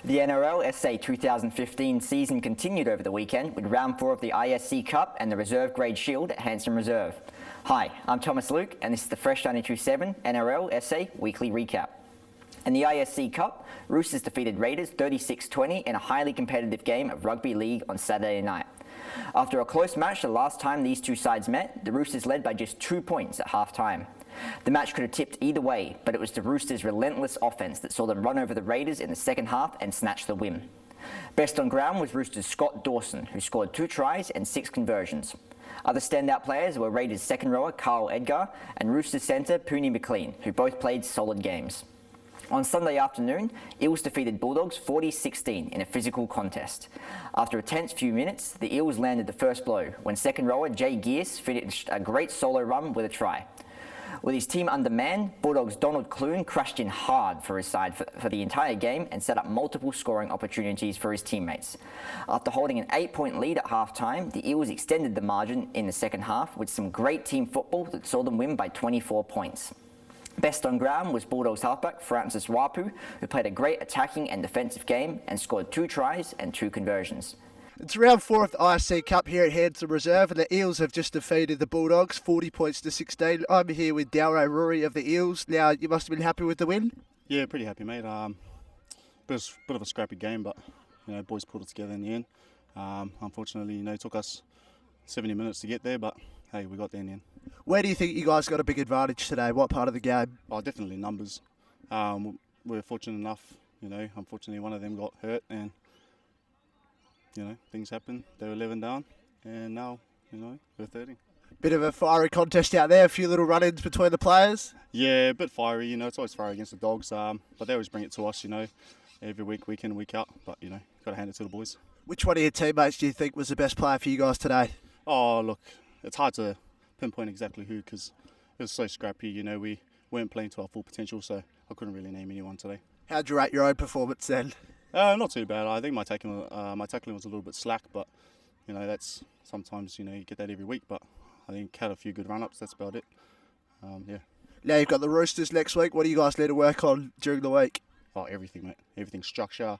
The NRL SA 2015 season continued over the weekend with round 4 of the ISC Cup and the Reserve Grade Shield at Hanson Reserve. Hi, I'm Thomas Luke and this is the Fresh 92.7 NRL SA Weekly Recap. In the ISC Cup, Roosters defeated Raiders 36-20 in a highly competitive game of rugby league on Saturday night. After a close match the last time these two sides met, the Roosters led by just 2 points at half-time. The match could have tipped either way, but it was the Roosters' relentless offense that saw them run over the Raiders in the second half and snatch the win. Best on ground was Roosters' Scott Dawson, who scored 2 tries and 6 conversions. Other standout players were Raiders' second rower Carl Edgar and Roosters centre Pooney McLean, who both played solid games. On Sunday afternoon, Eels defeated Bulldogs 40-16 in a physical contest. After a tense few minutes, the Eels landed the first blow when second rower Jay Gears finished a great solo run with a try. With his team undermanned, Bulldogs' Donald Clune crashed in hard for his side for the entire game and set up multiple scoring opportunities for his teammates. After holding an 8-point lead at half-time, the Eels extended the margin in the second half with some great team football that saw them win by 24 points. Best on ground was Bulldogs halfback Francis Wapu, who played a great attacking and defensive game and scored 2 tries and 2 conversions. It's round 4 of the ISC Cup here at Hanson Reserve, and the Eels have just defeated the Bulldogs 40 points to 16. I'm here with Andrei Rory of the Eels. Now, you must have been happy with the win? Yeah, pretty happy, mate. Bit of a scrappy game, but boys pulled it together in the end. Unfortunately, it took us 70 minutes to get there, but hey, we got there in the end. Where do you think you guys got a big advantage today? What part of the game? Oh, definitely numbers. We're fortunate enough, unfortunately one of them got hurt and, things happened. They were 11 down and now, we're 30. Bit of a fiery contest out there, a few little run-ins between the players? Yeah, a bit fiery, it's always fiery against the Dogs, but they always bring it to us, every week in, week out, but, got to hand it to the boys. Which one of your teammates do you think was the best player for you guys today? Oh, look, it's hard to pinpoint exactly who because it was so scrappy, we weren't playing to our full potential, so I couldn't really name anyone today. How'd you rate your own performance then? Not too bad. I think my tackling was a little bit slack, but that's sometimes you get that every week. But I think had a few good run-ups. That's about it. Yeah. Now you've got the Roosters next week. What do you guys need to work on during the week? Oh, everything, mate. Everything: structure,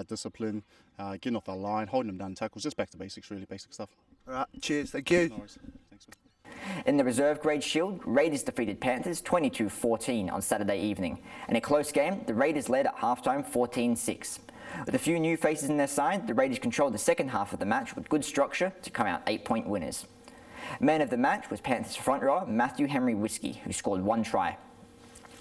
discipline, getting off our line, holding them down tackles, just back to basics, really basic stuff. All right. Cheers. Thank you. No worries. Thanks, mate. In the Reserve Grade Shield, Raiders defeated Panthers 22-14 on Saturday evening. In a close game, the Raiders led at halftime 14-6. With a few new faces in their side, the Raiders controlled the second half of the match with good structure to come out 8-point winners. Man of the match was Panthers front rower Matthew Henry Whiskey, who scored 1 try.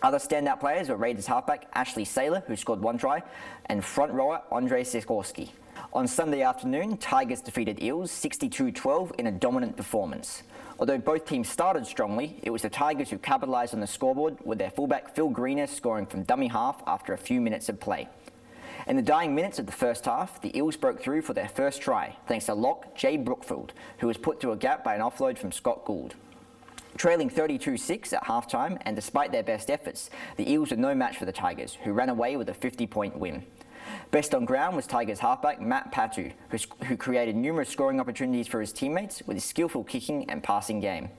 Other standout players were Raiders halfback Ashley Saylor, who scored 1 try, and front rower Andrei Sikorsky. On Sunday afternoon, Tigers defeated Eels 62-12 in a dominant performance. Although both teams started strongly, it was the Tigers who capitalised on the scoreboard with their fullback Phil Greener scoring from dummy half after a few minutes of play. In the dying minutes of the first half, the Eels broke through for their first try, thanks to lock Jay Brookfield, who was put through a gap by an offload from Scott Gould. Trailing 32-6 at halftime, and despite their best efforts, the Eels were no match for the Tigers, who ran away with a 50-point win. Best on ground was Tigers halfback Matt Pattu, who created numerous scoring opportunities for his teammates with his skillful kicking and passing game.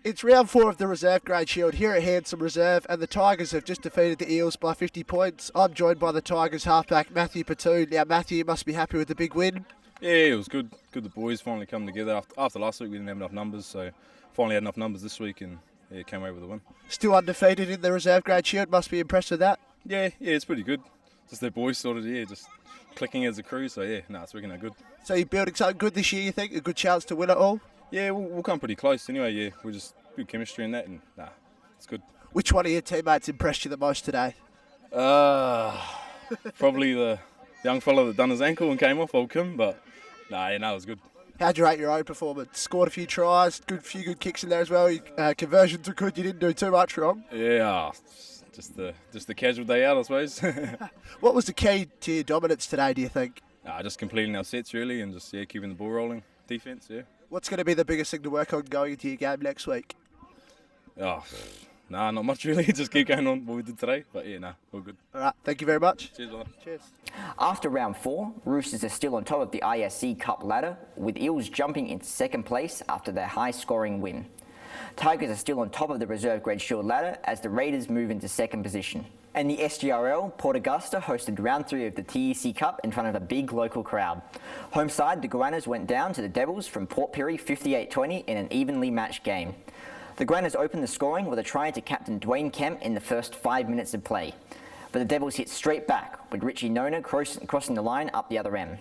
It's round 4 of the Reserve Grade Shield here at Hanson Reserve, and the Tigers have just defeated the Eels by 50 points. I'm joined by the Tigers halfback Matthew Pattu. Now, Matthew, you must be happy with the big win. Yeah, it was good. Good the boys finally come together. After last week we didn't have enough numbers, so finally had enough numbers this week and came away with a win. Still undefeated in the Reserve Grade Shield. Must be impressed with that. Yeah, it's pretty good. Just their boys sort of, just clicking as a crew, so it's working out good. So you're building something good this year, you think? A good chance to win it all? Yeah, we'll come pretty close anyway, we're just good chemistry in that, and it's good. Which one of your teammates impressed you the most today? Probably the young fella that done his ankle and came off, old Kim, but it was good. How'd you rate your own performance? Scored a few tries, few good kicks in there as well. Conversions were good, you didn't do too much wrong. Yeah, just the casual day out, I suppose. What was the key to your dominance today, do you think? Just completing our sets really, and just keeping the ball rolling. Defence, What's going to be the biggest thing to work on going into your game next week? Not much really. Just keep going on what we did today. But all good. All right, thank you very much. Cheers, brother. Cheers. After round 4, Roosters are still on top of the ISC Cup ladder, with Eels jumping into second place after their high-scoring win. Tigers are still on top of the reserve grade Shield ladder as the Raiders move into second position. And the SGRL, Port Augusta hosted round 3 of the ISC Cup in front of a big local crowd. Home side, the Goannas went down to the Devils from Port Pirie 58-20 in an evenly matched game. The Goannas opened the scoring with a try to captain Dwayne Kemp in the first 5 minutes of play. But the Devils hit straight back, with Richie Nona crossing the line up the other end.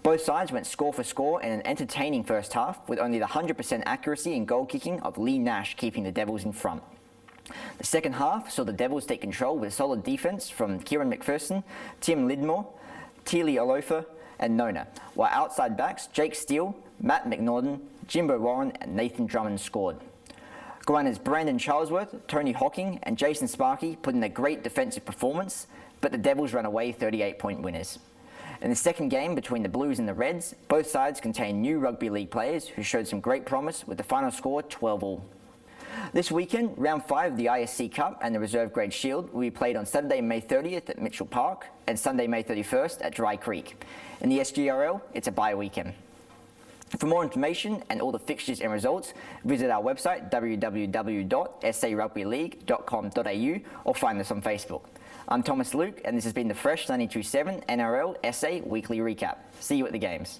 Both sides went score for score in an entertaining first half, with only the 100% accuracy in goal kicking of Lee Nash keeping the Devils in front. The second half saw the Devils take control with solid defence from Kieran McPherson, Tim Lidmore, Teely Olofa and Nona, while outside backs Jake Steele, Matt McNaughton, Jimbo Warren and Nathan Drummond scored. Goannas Brandon Charlesworth, Tony Hocking and Jason Sparkey put in a great defensive performance, but the Devils ran away 38-point winners. In the second game between the Blues and the Reds, both sides contained new rugby league players who showed some great promise with the final score 12-all. This weekend, round 5 of the ISC Cup and the Reserve Grade Shield will be played on Saturday, May 30th at Mitchell Park and Sunday, May 31st at Dry Creek. In the SGRL, it's a bye weekend. For more information and all the fixtures and results, visit our website www.sarugbyleague.com.au or find us on Facebook. I'm Thomas Luke and this has been the Fresh 92.7 NRL SA Weekly Recap. See you at the games.